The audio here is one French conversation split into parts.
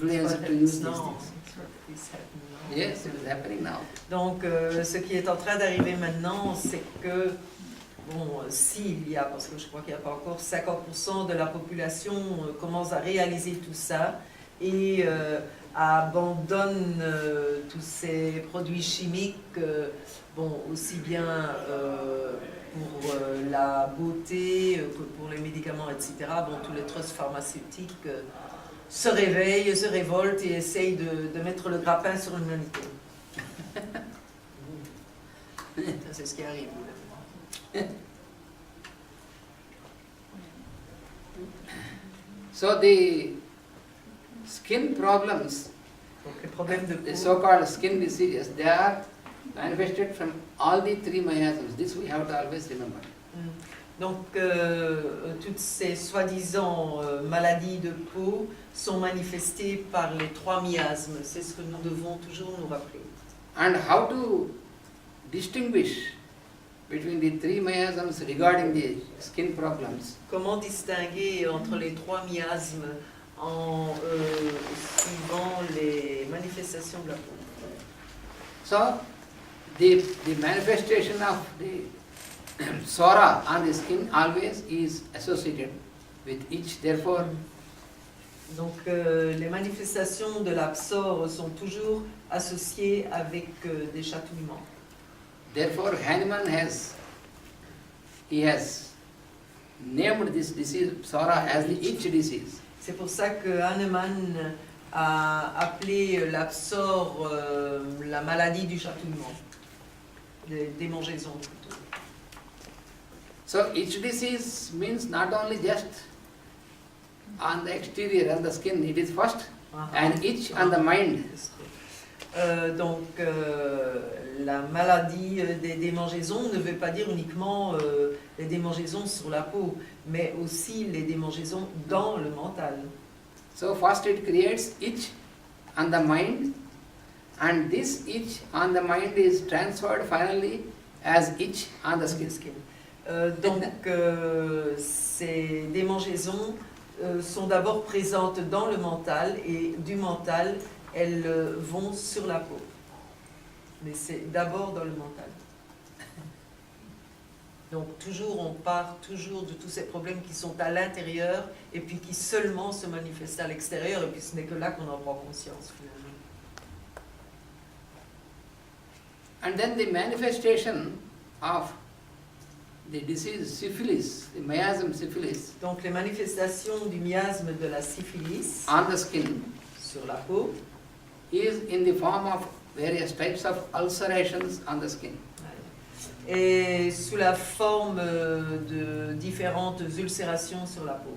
influence to use these things. Yes, it is happening now. Donc, ce qui est en train d'arriver maintenant, c'est que, bon, s'il y a, parce que je crois qu'il n'y a pas encore 50% de la population commence à réaliser tout ça et abandonne tous ces produits chimiques, bon, aussi bien pour la beauté que pour les médicaments, etc. Bon, tous les trusts pharmaceutiques se réveillent, se révoltent et essayent de mettre le grappin sur l'humanité. Ça, c'est ce qui arrive. So the skin problems, Donc, les problèmes de the peau, so-called skin diseases, they are manifested from all the three miasms. This we have to always remember. donc toutes ces soi-disant maladies de peau sont manifestées par les trois miasmes. C'est ce que nous devons toujours nous rappeler. And how to distinguish between the three miasms regarding the skin problems? Comment distinguer entre les trois miasmes en suivant les manifestations de la peau? So the manifestation of the psora on the skin always is associated with itch. Therefore, Donc les manifestations de la psore sont toujours associées avec des chatouillements. therefore Hahnemann has named this disease psora as the itch disease. C'est pour ça que Hahnemann a appelé la psore la maladie du chatouillement, des démangeaisons plutôt. So itch disease means not only just on the exterior, on the skin, it is first an itch on the mind. Donc la maladie des démangeaisons ne veut pas dire uniquement les démangeaisons sur la peau, mais aussi les démangeaisons dans le mental. So first it creates itch on the mind, and this itch on the mind is transferred finally as itch on the skin. Donc ces démangeaisons sont d'abord présentes dans le mental et du mental elles vont sur la peau. Mais c'est d'abord dans le mental. Donc toujours on part toujours de tous ces problèmes qui sont à l'intérieur et puis qui seulement se manifestent à l'extérieur et puis ce n'est que là qu'on en prend conscience finalement. And then the manifestation of the disease syphilis, the miasm syphilis, Donc les manifestations du miasme de la syphilis on the skin sur la peau is in the form of various types of ulcerations on the skin. et sous la forme de différentes ulcérations sur la peau.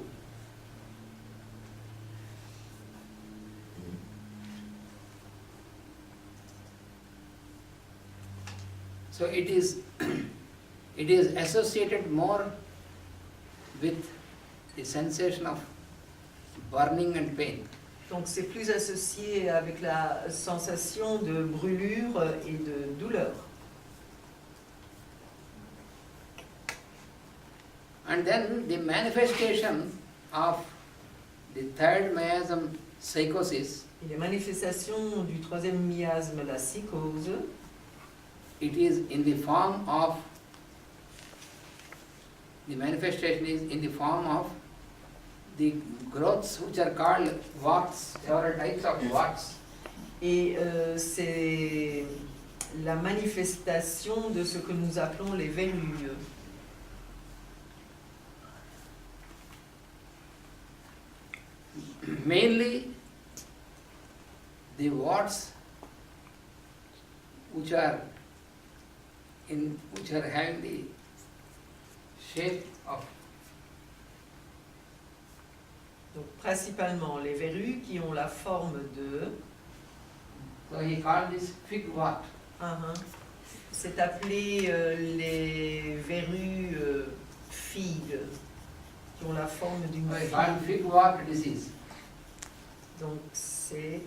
So it is associated more with the sensation of burning and pain. Donc c'est plus associé avec la sensation de brûlure et de douleur. And then the manifestation of the third miasm, psychosis, Et les manifestations du troisième miasme, la psychose, it is in the form of, the manifestation is in the form of the growths which are called warts, several types of warts. et c'est la manifestation de ce que nous appelons les verrues. Mainly the warts which are having the shape of, Donc principalement les verrues qui ont la forme de... so he called this fig wart. C'est appelé les verrues figues qui ont la forme d'une So he called figue. fig wart disease. Donc c'est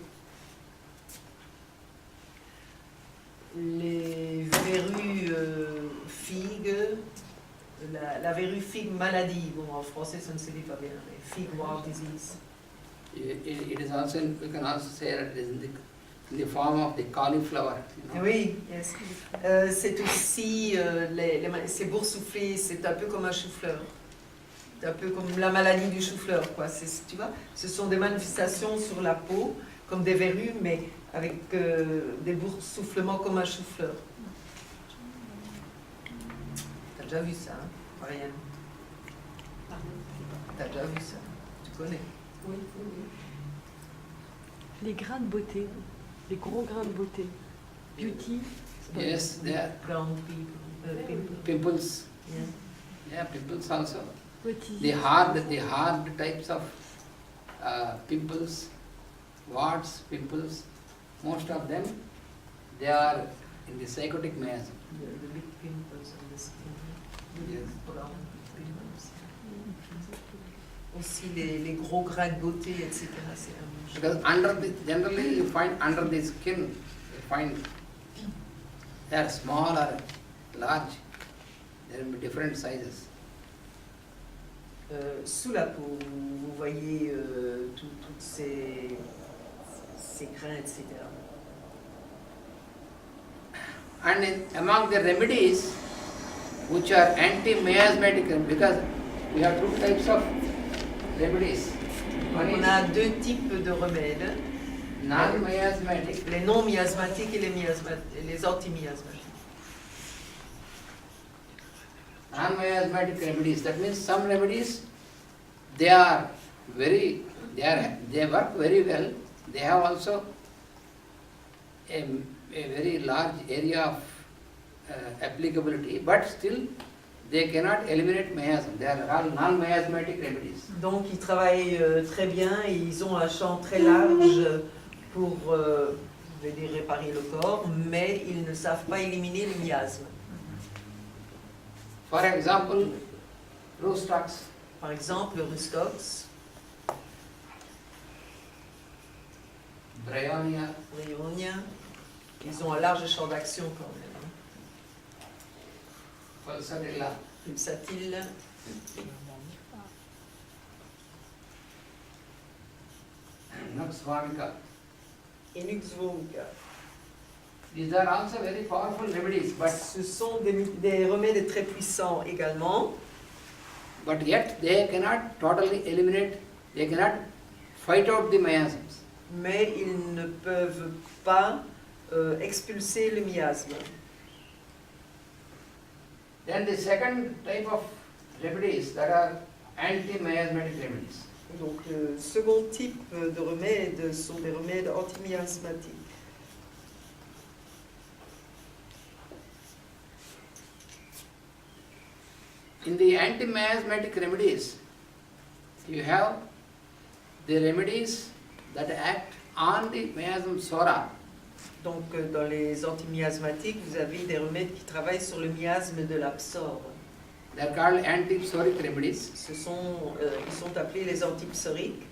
les verrues figues, la verrue figue maladie. Bon, en français ça ne se dit pas bien, mais fig wart disease. It is also, we can also say that it is in the form of the cauliflower. Oui, yes. C'est aussi ces boursouflés, c'est un peu comme un chou-fleur. C'est un peu comme la maladie du chou-fleur, quoi. Tu vois, ce sont des manifestations sur la peau, comme des verrues, mais avec des boursouflements comme un chou-fleur. T'as déjà vu ça, hein, Marianne? T'as déjà vu ça? Tu connais? Oui, oui, oui. Les grains de beauté, les gros grains de beauté. Beauty. Yes, they are Brown people. pimples. Yeah. Yeah, pimples also. What is The it? hard types of pimples, warts, pimples, most of them, they are in the psychotic miasm. The big pimples on the skin. Yes. Brown pimples. Aussi les gros grains de beauté, etc. C'est la même chose. Because generally you find under the skin, you find they are small or large, there will be different sizes. Sous la peau, vous voyez toutes ces grains, etc. And among the remedies which are anti-miasmatic, because we have two types of remedies. One On is a deux types de remèdes, non-miasmatic les non miasmatiques et les anti-miasmatiques. non-miasmatic remedies. That means some remedies, they work very well. They have also a very large area of applicability, but still they cannot eliminate miasm. They are all non-miasmatic remedies. Donc ils travaillent très bien et ils ont un champ très large pour je vais dire, réparer le corps, mais ils ne savent pas éliminer le miasme. For example, Rustox, Par exemple, le Rustox, Bryonia, Bryonia, ils ont un large champ d'action quand même. Pulsatilla, Pulsatile, Nux vomica. et Nux vomica. These are also very powerful remedies, but Ce sont des remèdes très puissants également, yet they cannot totally eliminate, they cannot fight out the miasms. mais ils ne peuvent pas expulser le miasme. Then the second type of remedies that are anti-miasmatic remedies. Donc le second type de remèdes sont des remèdes antimiasmatiques. In the anti-miasmatic remedies, you have the remedies that act on the miasm sora. Donc dans les antimiasmatiques, vous avez des remèdes qui travaillent sur le miasme de l'absorbe. They are called antipsoric remedies. Ils sont appelés les antipsoriques.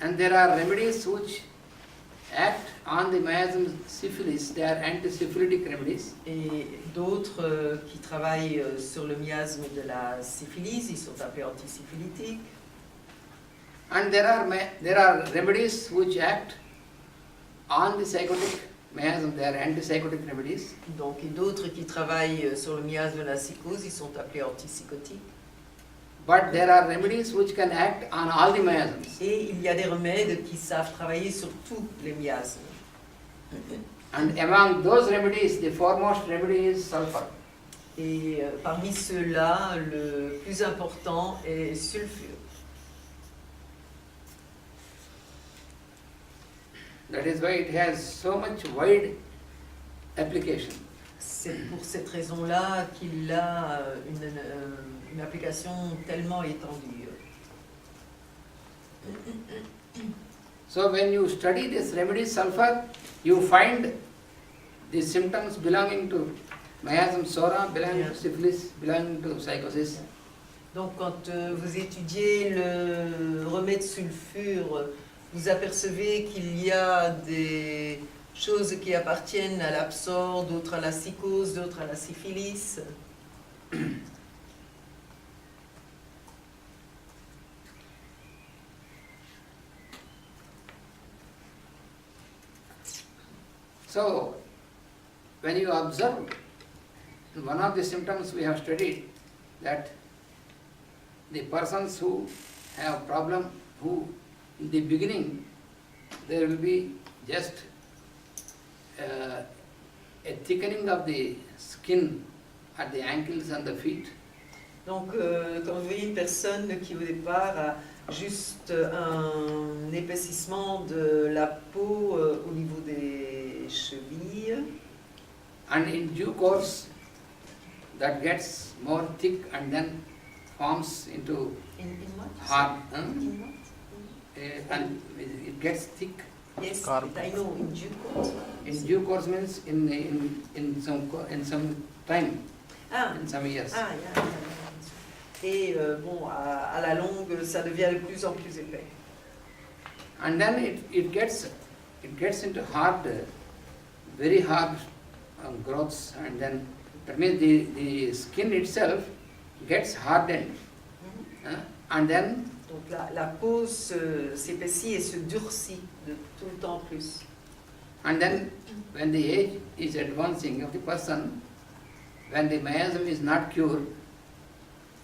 And there are remedies which act on the miasm syphilis. They are antisyphilitic remedies. Et d'autres qui travaillent sur le miasme de la syphilis, ils sont appelés antisyphilitiques. And there are remedies which act on the psychotic miasm. They are antipsychotic remedies. Donc, et d'autres qui travaillent sur le miasme de la psychose, ils sont appelés antipsychotiques. But there are remedies which can act on all the miasms. Et il y a des remèdes qui savent travailler sur tous les miasmes. And among those remedies, the foremost remedy is sulfur. Et parmi ceux-là, le plus important est sulfure. That is why it has so much wide application. C'est pour cette raison-là qu'il a une application tellement étendue. So when you study this remedy sulfur, you find the symptoms belonging to miasm sora, belonging to syphilis, belonging to psychosis. Donc quand vous étudiez le remède sulfure, vous apercevez qu'il y a des choses qui appartiennent à l'absorbe, d'autres à la psychose, d'autres à la syphilis. So, when you observe, one of the symptoms we have studied that the persons who have problem, who in the beginning there will be just a thickening of the skin at the ankles and the feet. Donc, quand vous voyez une personne qui au départ a juste un épaississement de la peau au niveau des chevilles, And in due course, that gets more thick and then forms into in what? hard, In what? and it gets thick. Yes, Carb. I know, in due course. In due course means in some time, Ah, in some years. yeah. Et bon, à la longue, ça devient de plus en plus épais. And then it gets into hard, very hard growths, and then that means the skin itself gets hardened, and then Donc la peau s'épaissit et se durcit de tout le temps plus. and then when the age is advancing of the person, when the miasm is not cured,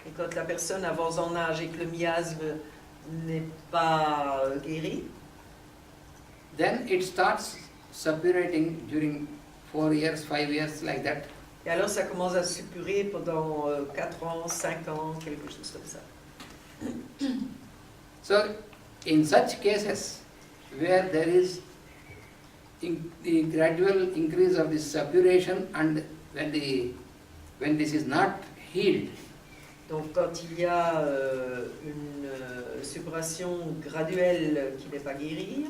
Et quand la personne avance en âge et que le miasme n'est pas guéri, then it starts suppurating during 4 years, 5 years, like that. et alors ça commence à suppurer pendant 4 ans, 5 ans, quelque chose comme ça. So, in such cases where there is the gradual increase of the suppuration, and when this is not healed, Donc quand il y a une suppuration graduelle qui n'est pas guérie,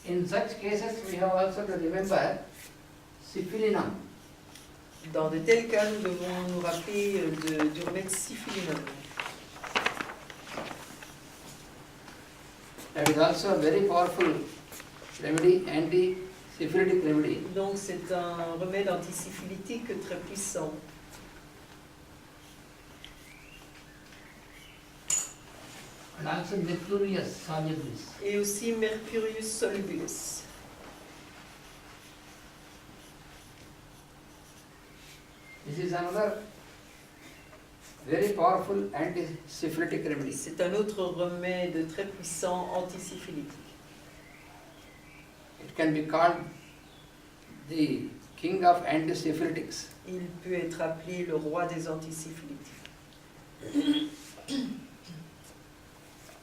in such cases we have also to remember syphilinum. dans de tels cas, nous devons nous rappeler du remède syphilinum. That is also a very powerful remedy, anti-syphilitic remedy. Donc c'est un remède antisyphilitique très puissant. And also mercurius solubilis. Et aussi Mercurius solubilis. This is another very powerful anti-syphilitic remedy. C'est un autre remède très puissant antisyphilitique. It can be called the king of anti-syphilitics. Il peut être appelé le roi des antisyphilitiques.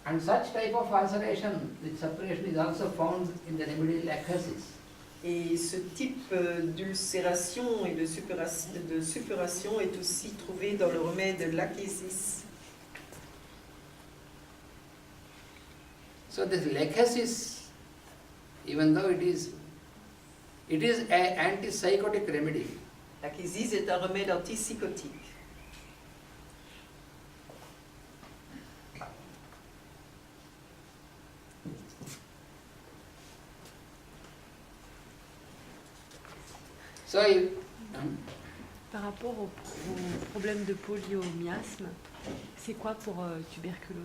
And such type of ulceration, the suppuration is also found in the remedy lachesis. Et ce type d'ulcération et de suppuration est aussi trouvé dans le remède lachesis. So this lachesis, even though it is an antipsychotic remedy, Lachesis est un remède antipsychotique. so Par rapport au problème de polyomyasme, c'est quoi pour tuberculose?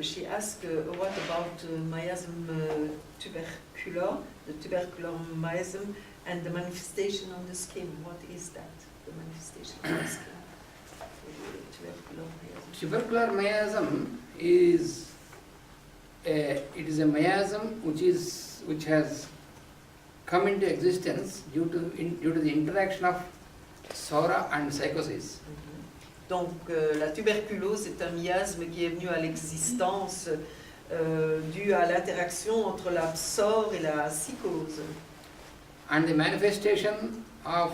She asked, what about miasm tubercular, the tubercular miasm, and the manifestation on the skin? What is that, the manifestation on the skin? Tubercular miasm. tubercular miasm is a miasm which has come into existence due to the interaction of sora and psychosis. Donc la tuberculose est un miasme qui est venu à l'existence dû à l'interaction entre la psore et la psychose. And the manifestation of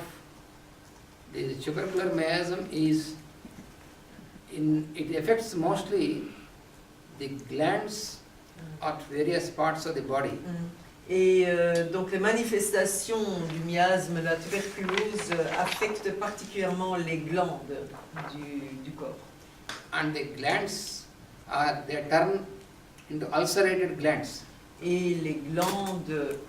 the tubercular miasm it affects mostly the glands at various parts of the body. Et donc les manifestations du miasme, la tuberculose, affectent particulièrement les glandes du corps. And the glands they turn into ulcerated glands. Et les glandes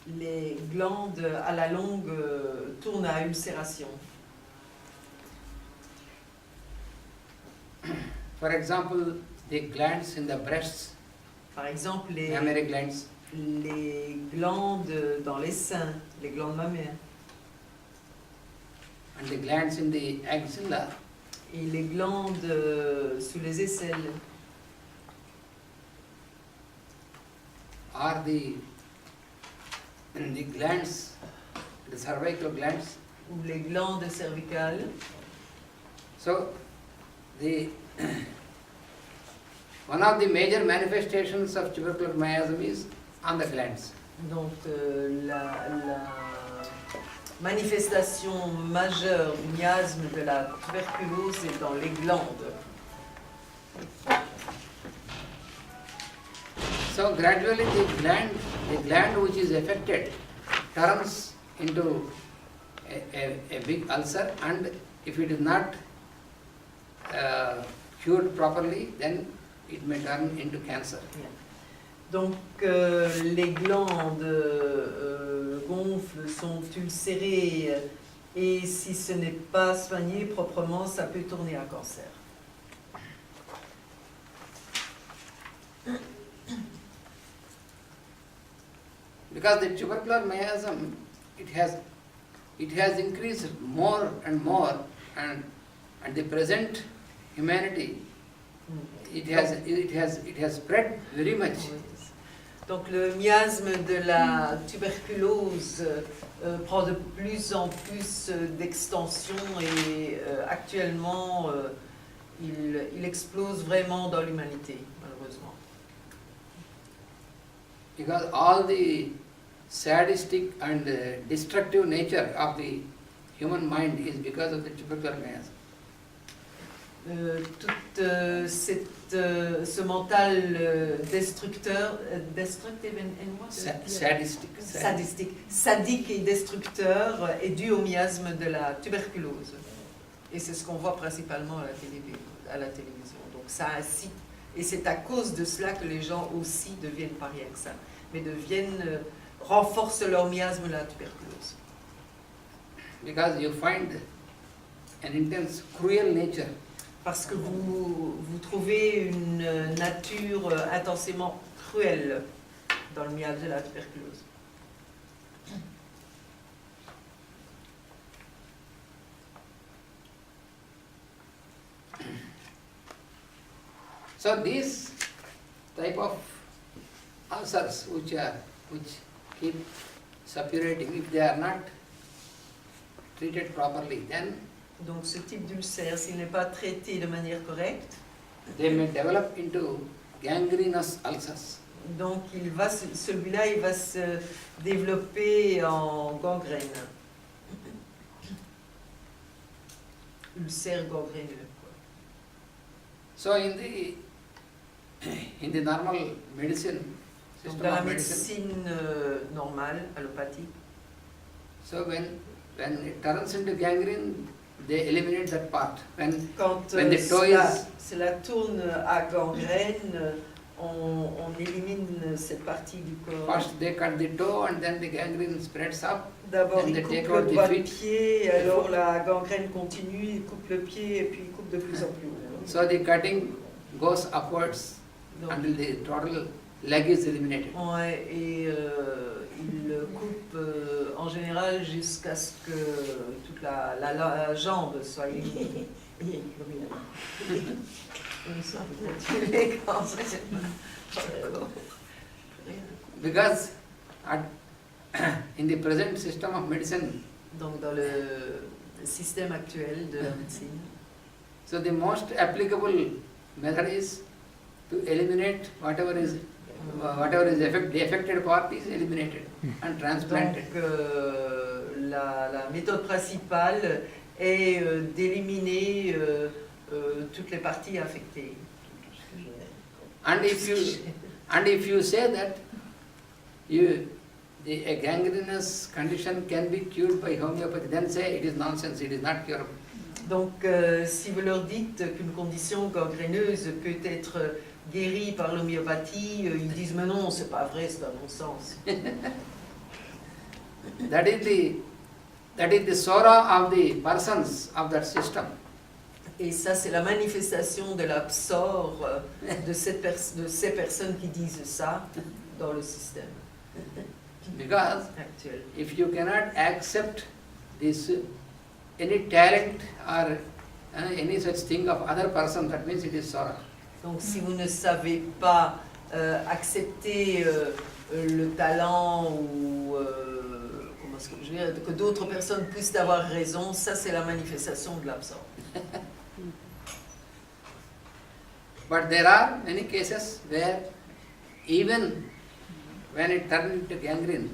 les glandes à la longue tournent à ulcération. For example, the glands in the breasts, Par exemple, mammary glands, les glandes dans les seins, les glandes mammaires, and the glands in the axilla et les glandes sous les aisselles, are the glands, the cervical glands. ou les glandes cervicales. So, the one of the major manifestations of tubercular miasm is on the glands. Donc la manifestation majeure du miasme de la tuberculose est dans les glandes. So gradually the gland which is affected turns into a big ulcer, and if it is not cured properly, then it may turn into cancer. Donc les glandes gonflent, sont ulcérées, et si ce n'est pas soigné proprement, ça peut tourner à cancer. Because the tubercular miasm, it has increased more and more, and the present humanity, it has spread very much. Donc le miasme de la tuberculose prend de plus en plus d'extension, et actuellement il explose vraiment dans l'humanité, malheureusement. Because all the sadistic and destructive nature of the human mind is because of the tubercular miasm. Ce mental destructeur, sadique et destructeur est dû au miasme de la tuberculose. Et c'est ce qu'on voit principalement à la télévision. Donc ça incite, et c'est à cause de cela que les gens aussi deviennent, pas rien que ça, mais renforcent leur miasme de la tuberculose. Because you find an intense, cruel nature. Parce que vous trouvez une nature intensément cruelle dans le miasme de la tuberculose. So these type of ulcers which keep suppurating, if they are not treated properly, then donc ce type d'ulcère, s'il n'est pas traité de manière correcte, they may develop into gangrenous ulcers. Donc celui-là, il va se développer en gangrène. Ulcère gangréneux. So in the normal medicine, Donc system dans la of medicine, médecine normale, allopathique, so when it turns into gangrene, they eliminate that part. quand when the toe is, cela tourne à gangrène, on élimine cette partie du corps. first they cut the toe and then the gangrene spreads up. D'abord, and il they coupe take le out the doigt de feet. pied, alors la gangrène continue, il coupe le pied, et puis il coupe de plus en plus haut. So the cutting goes upwards Donc, until the total leg is eliminated. ouais, et il coupe en général jusqu'à ce que toute la jambe soit éliminée. Because in the present system of medicine, Donc dans le système actuel de la médecine, so the most applicable method is to eliminate whatever is the affected part is eliminated and transplanted. donc la méthode principale est d'éliminer toutes les parties affectées. And if you say that a gangrenous condition can be cured by homeopathy, then say it is nonsense, it is not curable. Donc si vous leur dites qu'une condition gangréneuse peut être guérie par l'homéopathie, ils disent mais non, c'est pas vrai, c'est un non-sens. That is the sora of the persons of that system. Et ça, c'est la manifestation de la psor de ces personnes qui disent ça dans le système Because actuel. if you cannot accept this, any talent or any such thing of other person, that means it is sora. Donc, si vous ne savez pas accepter le talent ou comment est-ce que je veux dire, que d'autres personnes puissent avoir raison, ça, c'est la manifestation de l'absence. But there are many cases where even when it turned into gangrene,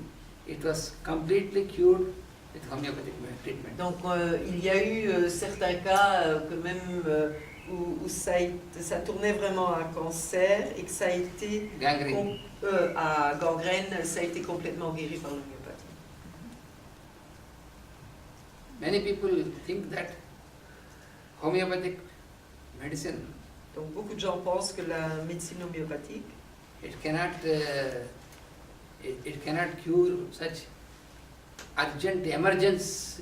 it was completely cured with homeopathic treatment. Donc il y a eu certains cas que même où ça tournait vraiment à cancer et que ça a été Gangrene. à gangrène, ça a été complètement guéri par l'homéopathie. Many people think that homeopathic medicine, Donc beaucoup de gens pensent que la médecine homéopathique it cannot cure such urgent emergence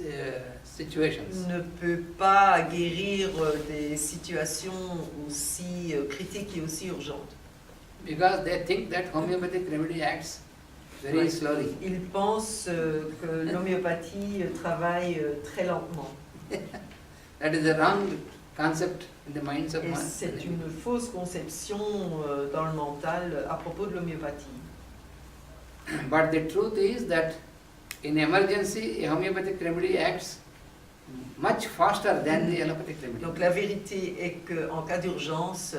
situations. ne peut pas guérir des situations aussi critiques et aussi urgentes. Because they think that homeopathic remedy acts very Ouais. slowly. Ils pensent que l'homéopathie travaille très lentement. That is a wrong concept in the minds of Et man. c'est une fausse conception dans le mental à propos de l'homéopathie. But the truth is that in emergency, a homeopathic remedy acts much faster than the allopathic remedy. Donc la vérité est qu'en cas d'urgence,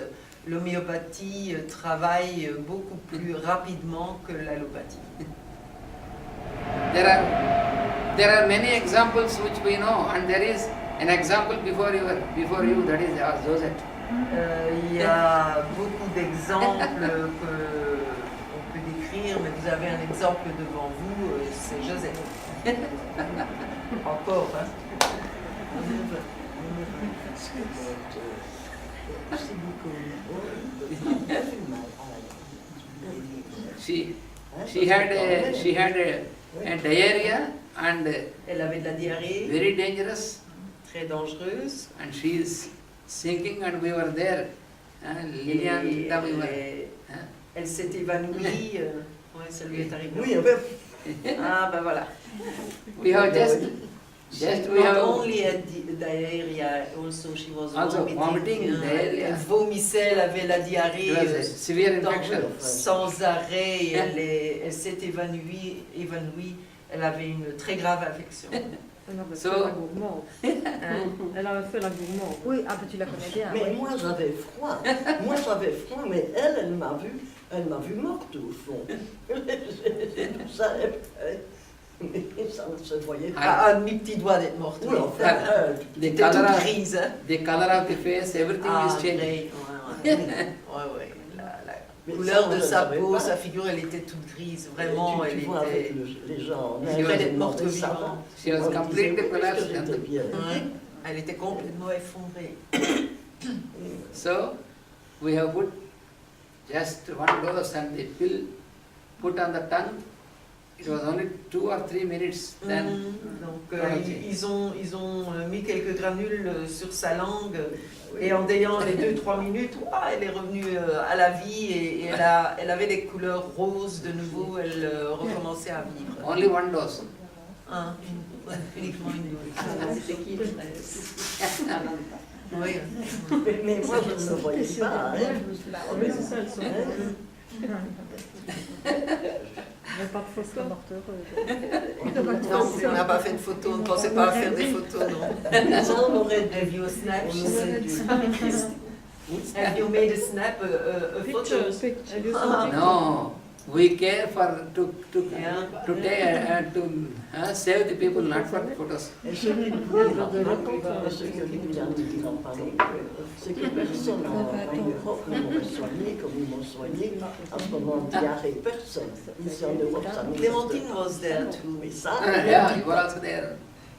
l'homéopathie travaille beaucoup plus rapidement que l'allopathie. There are many examples which we know, and there is an example before you, that is Josette. Il y a beaucoup d'exemples qu'on peut décrire, mais vous avez un exemple devant vous, c'est Joseph. Encore, hein? She had a diarrhea and Elle avait de la diarrhée, very dangerous, très dangereuse. and she is sinking, and we were there. Lilian, Linda, we were. Elle s'est évanouie. Ouais, ça lui est arrivé. Oui, Ah, ben voilà. We have just we Not have only had diarrhea, also she was also vomiting. vomiting, diarrhea. Elle vomissait, elle avait la diarrhée It was a severe infection. sans arrêt. Et elle s'est évanouie. Elle avait une très grave infection. Elle avait So- fait la gourmande. Hein? Elle avait fait la gourmande. Oui, ah ben tu la connais bien. Mais oui. moi j'avais froid. Mais elle m'a vu morte au fond. Je savais pas. Mais ça ne se voyait pas. À un demi-petit doigt d'être morte. Oui, enfin, The T'es color toute of grise, hein? the color of the face, everything Ah, is changing. ouais. Ouais. La Mais couleur ça, on de ne sa savait peau, pas. sa figure, elle était toute grise. Vraiment, tu elle vois avec était... les gens, Elle près d'être on morte demandait ça. vivante. She was On disait, completely oui, parce que collapsed. j'étais bien. Ouais. Elle était complètement effondrée. So we have put just one dose and the pill put on the tongue. It was only 2 or 3 minutes. Then Donc Voilà. ils ont mis quelques granules sur sa langue et en ayant les 2-3 minutes, ouah, elle est revenue à la vie et elle avait des couleurs roses de nouveau, elle recommençait à vivre. only one dose. Hein, uniquement une dose. Oui. Mais moi je ne le voyais pas. Hein. Oui, c'est ça, elles sont. Il n'y a pas de fausse morte heureuse. Non, on n'a pas fait de photos, on ne pensait pas à faire des photos, non. Ça, on aurait dû. Have you snapped? On aurait dû. Have you made a snap, a photo? Pictures. No, we care for to Yeah. take to save the people, not for photos. Et ce qui me vient de dire en parler, c'est que personne en Europe ne m'aurait soigné comme ils m'ont soigné. En ce moment, diarrhée, personne. Ici en Europe, ça n'existe Clémentine pas. was there too. Mais ça, Yeah, you were also there.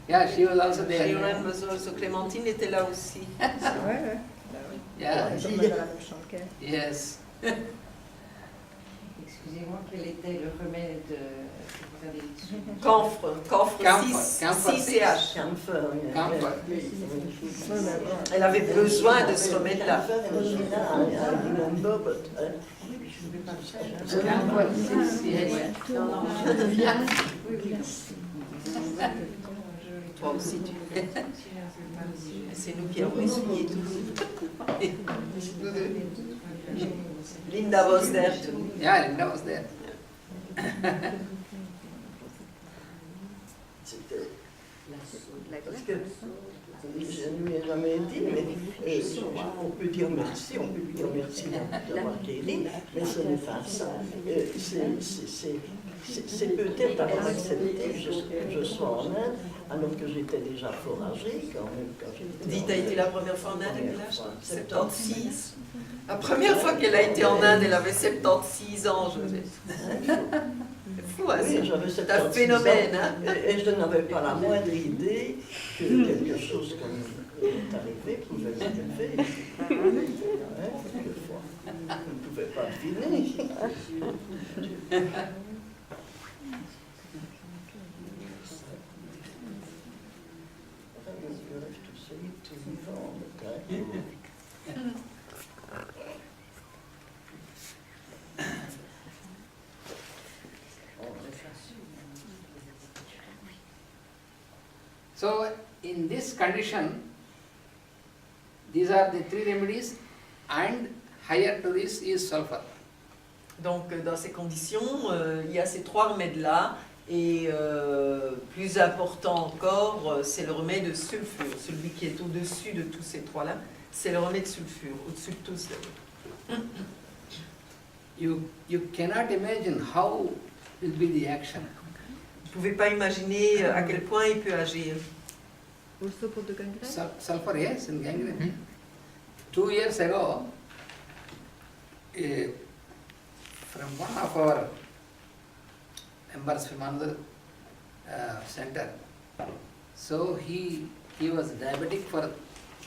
Yeah, she was also there. Sharon was also, Clémentine était là aussi. Yeah, Comme dans la même chambre qu'elle. yes. Excusez-moi, quel était le remède que vous Camphre Camphre, 6 camphre CH. Camphre, oui. Camphre. Elle avait besoin de ce remède-là. Camphre was in, I remember, but Toi aussi, tu c'est nous qui avons essuyé tout. Linda was there too. Yeah, Linda was there. c'était... Parce que je ne lui ai jamais dit, mais on peut dire merci d'avoir guéri, mais ce n'est pas ça. C'est peut-être avoir accepté que je sois en Inde, alors que j'étais déjà fort âgée quand même. Dis, t'as été la première fois en Inde à quel âge? 76. La première fois qu'elle a été en Inde, elle avait 76 ans. C'est fou, hein, Oui, j'avais c'est un phénomène. Hein? Et je n'avais pas la moindre idée que quelque chose comme est arrivé pouvait m'arriver. Ouais, quelquefois. Je ne pouvais pas deviner. You have to say it to Yvonne, okay? So, in this condition, these are the three remedies, and higher to this is sulfur. Donc, dans ces conditions, il y a ces trois remèdes-là. Et plus important encore, c'est le remède de sulfure. Celui qui est au-dessus de tous ces trois-là, c'est le remède sulfure, au-dessus de tous. You cannot imagine how will be the action. Vous ne pouvez pas imaginer à quel point il peut agir. Also pour de gangrène? Sulfur, yes, in gangrene. 2 years ago, from one of our members from another center, so he was diabetic for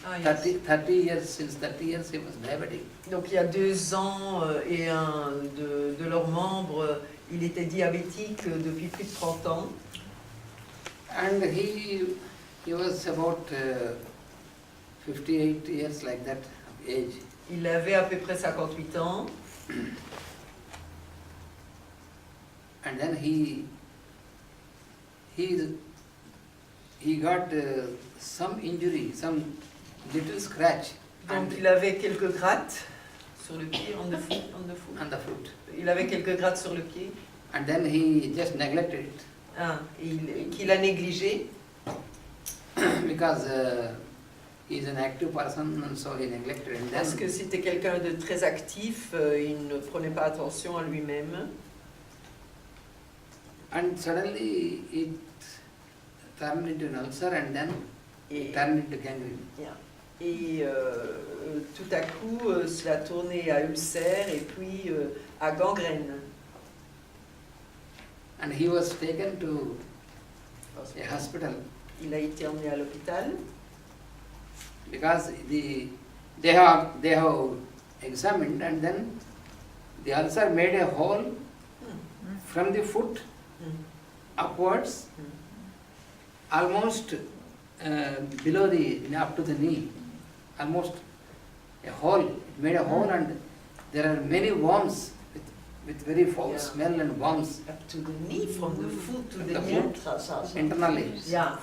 Ah, yes. 30 years, since 30 years he was diabetic. Donc il y a 2 ans et un de leurs membres, il était diabétique depuis plus de 30 ans. And he was about 58 years, like that age. Il avait à peu près 58 ans. And then he got some injury, some little scratch Donc il avait quelques grattes sur le pied, on the foot. on the foot. Il avait quelques grattes sur le pied. And then he just neglected it Ah, qu'il a négligé. because he is an active person, and so he neglected it. And Parce que then, c'était quelqu'un de très actif, il ne prenait pas attention à lui-même. and suddenly it turned into an ulcer, and then Et, it turned into gangrene. et tout à coup, cela tournait à ulcère et puis à gangrène. And he was taken to a hospital Il a été emmené à l'hôpital because they have examined, and then the ulcer made a hole from the foot upwards, almost below up to the knee, almost a hole. It made a hole, and there are many worms with very foul smell and worms up to the knee, from the foot to the The knee. foot. Internally. Yeah,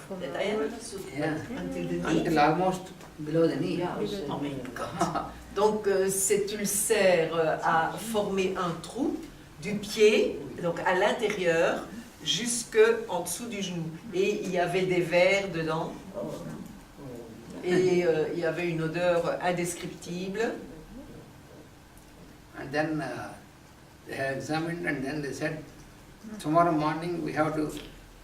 Yeah, until the knee. until almost below the knee. Oh my God. Donc cet ulcère a formé un trou du pied, donc à l'intérieur, jusque en dessous du genou. Et il y avait des vers dedans. Et il y avait une odeur indescriptible. And then they have examined, and then they said, tomorrow morning we have to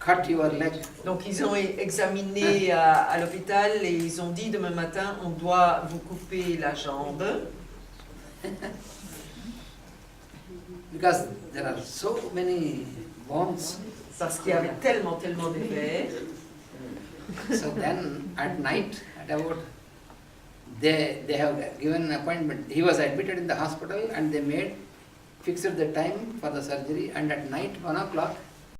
cut your leg. Donc ils ont examiné à l'hôpital et ils ont dit demain matin on doit vous couper la jambe. Because there are so many worms. Parce qu'il y avait tellement de vers. So then at night, at about, they have given an appointment. He was admitted in the hospital, and they fixed the time for the surgery, and at night 1 o'clock